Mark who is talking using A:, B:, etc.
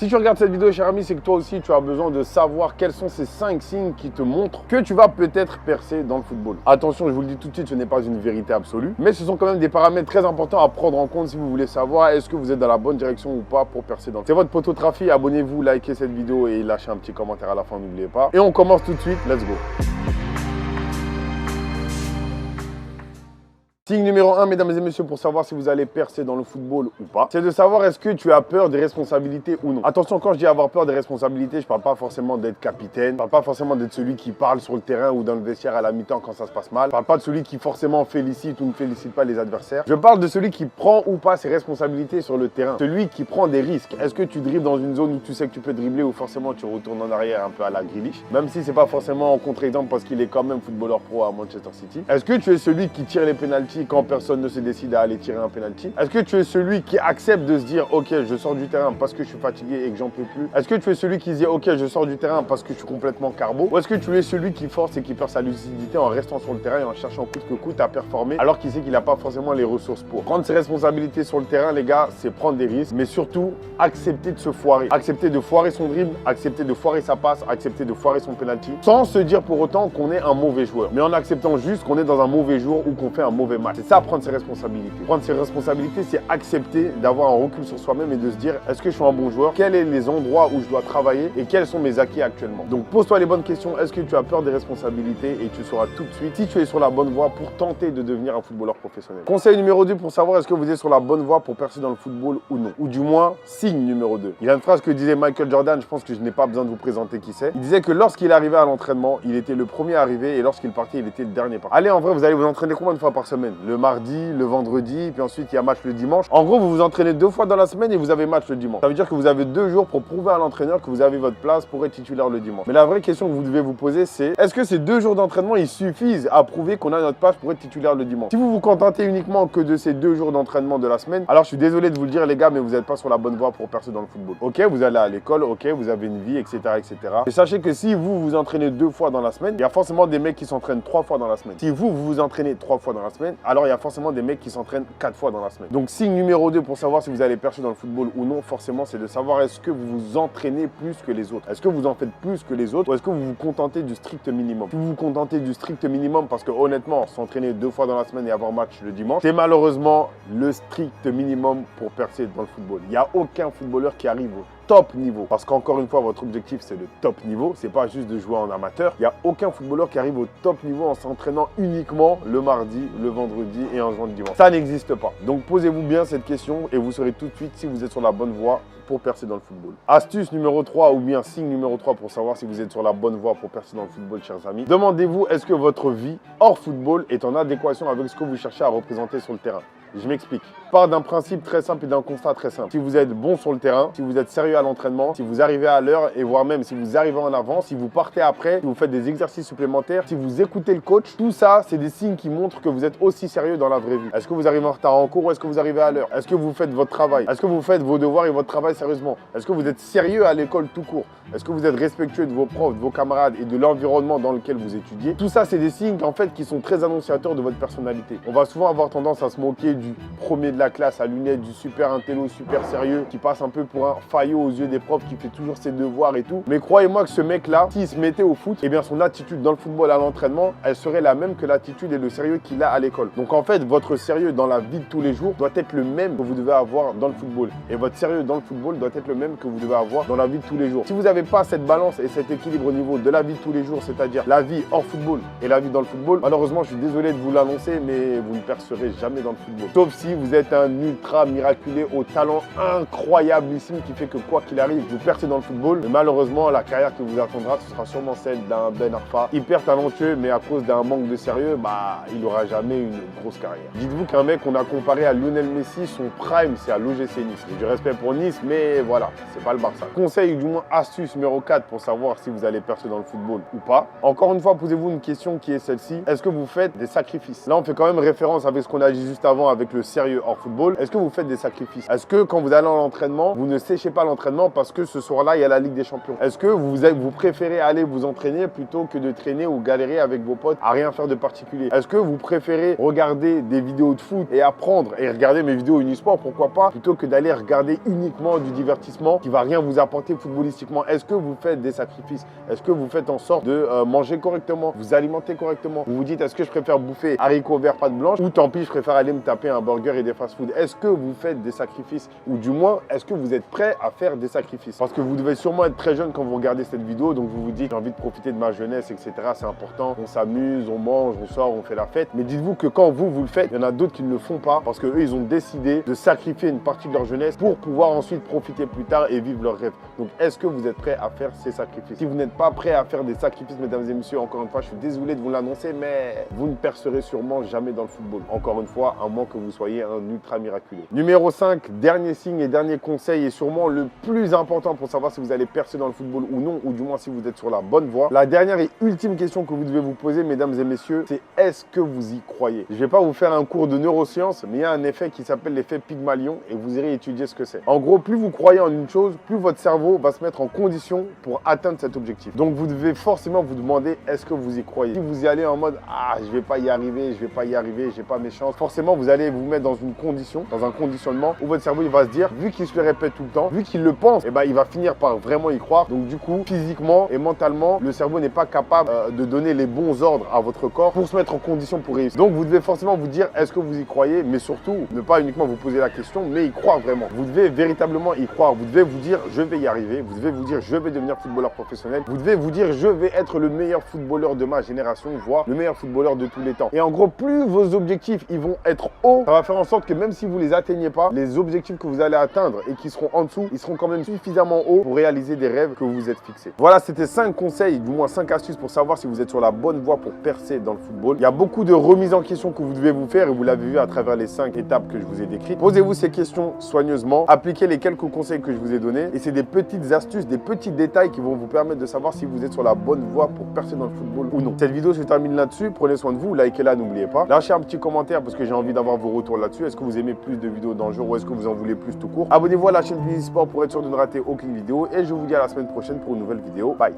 A: Si tu regardes cette vidéo, cher ami, c'est que toi aussi, tu as besoin de savoir quels sont ces 5 signes qui te montrent que tu vas peut-être percer dans le football. Attention, je vous le dis tout de suite, ce n'est pas une vérité absolue, mais ce sont quand même des paramètres très importants à prendre en compte si vous voulez savoir est-ce que vous êtes dans la bonne direction ou pas pour percer dans le football. C'est votre poteau Trafi, abonnez-vous, likez cette vidéo et lâchez un petit commentaire à la fin, n'oubliez pas. Et on commence tout de suite, let's go. Signe numéro 1, mesdames et messieurs, pour savoir si vous allez percer dans le football ou pas, c'est de savoir est-ce que tu as peur des responsabilités ou non. Attention, quand je dis avoir peur des responsabilités, je ne parle pas forcément d'être capitaine, je ne parle pas forcément d'être celui qui parle sur le terrain ou dans le vestiaire à la mi-temps quand ça se passe mal. Je ne parle pas de celui qui forcément félicite ou ne félicite pas les adversaires. Je parle de celui qui prend ou pas ses responsabilités sur le terrain, celui qui prend des risques. Est-ce que tu dribbles dans une zone où tu sais que tu peux dribbler ou forcément tu retournes en arrière un peu à la Grealish, même si c'est pas forcément en contre-exemple parce qu'il est quand même footballeur pro à Manchester City. Est-ce que tu es celui qui tire les pénaltys quand personne ne se décide à aller tirer un penalty? Est-ce que tu es celui qui accepte de se dire ok, je sors du terrain parce que je suis fatigué et que j'en peux plus? Est-ce que tu es celui qui se dit ok, je sors du terrain parce que je suis complètement carbo? Ou est-ce que tu es celui qui force et qui perd sa lucidité en restant sur le terrain et en cherchant coûte que coûte à performer alors qu'il sait qu'il n'a pas forcément les ressources pour? Prendre ses responsabilités sur le terrain, les gars, c'est prendre des risques, mais surtout accepter de se foirer, accepter de foirer son dribble, accepter de foirer sa passe, accepter de foirer son penalty, sans se dire pour autant qu'on est un mauvais joueur, mais en acceptant juste qu'on est dans un mauvais jour ou qu'on fait un mauvais match. C'est ça, prendre ses responsabilités. Prendre ses responsabilités, c'est accepter d'avoir un recul sur soi-même et de se dire est-ce que je suis un bon joueur? Quels sont les endroits où je dois travailler et quels sont mes acquis actuellement? Donc pose-toi les bonnes questions. Est-ce que tu as peur des responsabilités? Et tu sauras tout de suite si tu es sur la bonne voie pour tenter de devenir un footballeur professionnel. Conseil numéro 2 pour savoir est-ce que vous êtes sur la bonne voie pour percer dans le football ou non. Ou du moins, signe numéro 2. Il y a une phrase que disait Michael Jordan, je pense que je n'ai pas besoin de vous présenter qui c'est. Il disait que lorsqu'il arrivait à l'entraînement, il était le premier arrivé et lorsqu'il partait, il était le dernier parti. Allez, en vrai, vous allez vous entraîner combien de fois par semaine? Le mardi, le vendredi, puis ensuite il y a match le dimanche. En gros, vous vous entraînez 2 fois dans la semaine et vous avez match le dimanche. Ça veut dire que vous avez 2 jours pour prouver à l'entraîneur que vous avez votre place pour être titulaire le dimanche. Mais la vraie question que vous devez vous poser, c'est est-ce que ces 2 jours d'entraînement, ils suffisent à prouver qu'on a notre place pour être titulaire le dimanche? Si vous vous contentez uniquement que de ces 2 jours d'entraînement de la semaine, alors je suis désolé de vous le dire les gars, mais vous n'êtes pas sur la bonne voie pour percer dans le football. Ok, vous allez à l'école, ok, vous avez une vie, etc., etc. Et sachez que si vous vous entraînez 2 fois dans la semaine, il y a forcément des mecs qui s'entraînent 3 fois dans la semaine. Si vous vous entraînez 3 fois dans la semaine, alors il y a forcément des mecs qui s'entraînent 4 fois dans la semaine. Donc signe numéro 2 pour savoir si vous allez percer dans le football ou non, forcément, c'est de savoir est-ce que vous vous entraînez plus que les autres. Est-ce que vous en faites plus que les autres ou est-ce que vous vous contentez du strict minimum? Si vous vous contentez du strict minimum, parce que honnêtement, s'entraîner 2 fois dans la semaine et avoir match le dimanche, c'est malheureusement le strict minimum pour percer dans le football. Il n'y a aucun footballeur qui arrive au top niveau. Parce qu'encore une fois, votre objectif, c'est le top niveau. C'est pas juste de jouer en amateur. Il n'y a aucun footballeur qui arrive au top niveau en s'entraînant uniquement le mardi, le vendredi et en jouant le dimanche. Ça n'existe pas. Donc, posez-vous bien cette question et vous saurez tout de suite si vous êtes sur la bonne voie pour percer dans le football. Astuce numéro 3 ou bien signe numéro 3 pour savoir si vous êtes sur la bonne voie pour percer dans le football, chers amis. Demandez-vous, est-ce que votre vie hors football est en adéquation avec ce que vous cherchez à représenter sur le terrain? Je m'explique. Je pars d'un principe très simple et d'un constat très simple. Si vous êtes bon sur le terrain, si vous êtes sérieux à l'entraînement, si vous arrivez à l'heure et voire même si vous arrivez en avant, si vous partez après, si vous faites des exercices supplémentaires, si vous écoutez le coach, tout ça, c'est des signes qui montrent que vous êtes aussi sérieux dans la vraie vie. Est-ce que vous arrivez en retard en cours ou est-ce que vous arrivez à l'heure? Est-ce que vous faites votre travail? Est-ce que vous faites vos devoirs et votre travail sérieusement? Est-ce que vous êtes sérieux à l'école tout court? Est-ce que vous êtes respectueux de vos profs, de vos camarades et de l'environnement dans lequel vous étudiez? Tout ça, c'est des signes en fait qui sont très annonciateurs de votre personnalité. On va souvent avoir tendance à se moquer du premier de la classe à lunettes, du super intello, super sérieux, qui passe un peu pour un faillot aux yeux des profs, qui fait toujours ses devoirs et tout. Mais croyez-moi que ce mec-là, s'il se mettait au foot, eh bien son attitude dans le football à l'entraînement, elle serait la même que l'attitude et le sérieux qu'il a à l'école. Donc en fait, votre sérieux dans la vie de tous les jours doit être le même que vous devez avoir dans le football. Et votre sérieux dans le football doit être le même que vous devez avoir dans la vie de tous les jours. Si vous n'avez pas cette balance et cet équilibre au niveau de la vie de tous les jours, c'est-à-dire la vie hors football et la vie dans le football, malheureusement, je suis désolé de vous l'annoncer, mais vous ne percerez jamais dans le football. Sauf si vous êtes un ultra miraculé au talent incroyablissime qui fait que quoi qu'il arrive, vous percez dans le football. Mais malheureusement, la carrière qui vous attendra, ce sera sûrement celle d'un Ben Arfa, hyper talentueux, mais à cause d'un manque de sérieux, il n'aura jamais une grosse carrière. Dites-vous qu'un mec qu'on a comparé à Lionel Messi, son prime, c'est à l'OGC Nice. J'ai du respect pour Nice, mais voilà, c'est pas le Barça. Conseil, du moins astuce numéro 4 pour savoir si vous allez percer dans le football ou pas. Encore une fois, posez-vous une question qui est celle-ci. Est-ce que vous faites des sacrifices? Là, on fait quand même référence avec ce qu'on a dit juste avant avec le sérieux hors football, est-ce que vous faites des sacrifices? Est-ce que quand vous allez à l'entraînement, vous ne séchez pas l'entraînement parce que ce soir-là, il y a la Ligue des Champions? Est-ce que vous préférez aller vous entraîner plutôt que de traîner ou galérer avec vos potes à rien faire de particulier? Est-ce que vous préférez regarder des vidéos de foot et apprendre et regarder mes vidéos Unisport, pourquoi pas, plutôt que d'aller regarder uniquement du divertissement qui va rien vous apporter footballistiquement? Est-ce que vous faites des sacrifices? Est-ce que vous faites en sorte de manger correctement, vous alimenter correctement? Vous vous dites, est-ce que je préfère bouffer haricots verts, pâte blanche, ou tant pis, je préfère aller me taper un burger et des fast-food? Est-ce que vous faites des sacrifices? Ou du moins, est-ce que vous êtes prêt à faire des sacrifices? Parce que vous devez sûrement être très jeune quand vous regardez cette vidéo, donc vous vous dites, j'ai envie de profiter de ma jeunesse, etc. C'est important, on s'amuse, on mange, on sort, on fait la fête. Mais dites-vous que quand vous le faites, il y en a d'autres qui ne le font pas parce qu'eux, ils ont décidé de sacrifier une partie de leur jeunesse pour pouvoir ensuite profiter plus tard et vivre leurs rêves. Donc, est-ce que vous êtes prêt à faire ces sacrifices? Si vous n'êtes pas prêt à faire des sacrifices, mesdames et messieurs, encore une fois, je suis désolé de vous l'annoncer, mais vous ne percerez sûrement jamais dans le football. Encore une fois, à moins que vous soyez un ultra miraculeux. Numéro 5, dernier signe et dernier conseil, et sûrement le plus important pour savoir si vous allez percer dans le football ou non, ou du moins si vous êtes sur la bonne voie. La dernière et ultime question que vous devez vous poser, mesdames et messieurs, c'est est-ce que vous y croyez? Je ne vais pas vous faire un cours de neurosciences, mais il y a un effet qui s'appelle l'effet Pygmalion et vous irez étudier ce que c'est. En gros, plus vous croyez en une chose, plus votre cerveau va se mettre en condition pour atteindre cet objectif. Donc vous devez forcément vous demander est-ce que vous y croyez? Si vous y allez en mode ah, je vais pas y arriver, j'ai pas mes chances, forcément vous allez vous mettre dans une condition, dans un conditionnement où votre cerveau il va se dire, vu qu'il se le répète tout le temps, vu qu'il le pense, et ben il va finir par vraiment y croire. Donc du coup, physiquement et mentalement, le cerveau n'est pas capable de donner les bons ordres à votre corps pour se mettre en condition pour réussir. Donc vous devez forcément vous dire est-ce que vous y croyez, mais surtout ne pas uniquement vous poser la question, mais y croire vraiment. Vous devez véritablement y croire. Vous devez vous dire je vais y arriver. Vous devez vous dire je vais devenir footballeur professionnel. Vous devez vous dire je vais être le meilleur footballeur de ma génération, voire le meilleur footballeur de tous les temps. Et en gros, plus vos objectifs ils vont être hauts, ça va faire en sorte que même si vous les atteignez pas, les objectifs que vous allez atteindre et qui seront en dessous, ils seront quand même suffisamment hauts pour réaliser des rêves que vous vous êtes fixés. Voilà, c'était 5 conseils, du moins 5 astuces pour savoir si vous êtes sur la bonne voie pour percer dans le football. Il y a beaucoup de remises en question que vous devez vous faire et vous l'avez vu à travers les 5 étapes que je vous ai décrites. Posez-vous ces questions soigneusement, appliquez les quelques conseils que je vous ai donnés et c'est des petites astuces, des petits détails qui vont vous permettre de savoir si vous êtes sur la bonne voie pour percer dans le football ou non. Cette vidéo se termine là-dessus. Prenez soin de vous, likez-la, n'oubliez pas. Lâchez un petit commentaire parce que j'ai envie d'avoir vos retours là-dessus. Est-ce que vous aimez plus de vidéos dans le genre ou est-ce que vous en voulez plus tout court? Abonnez-vous à la chaîne Unisport pour être sûr de ne rater aucune vidéo et je vous dis à la semaine prochaine pour une nouvelle vidéo. Bye.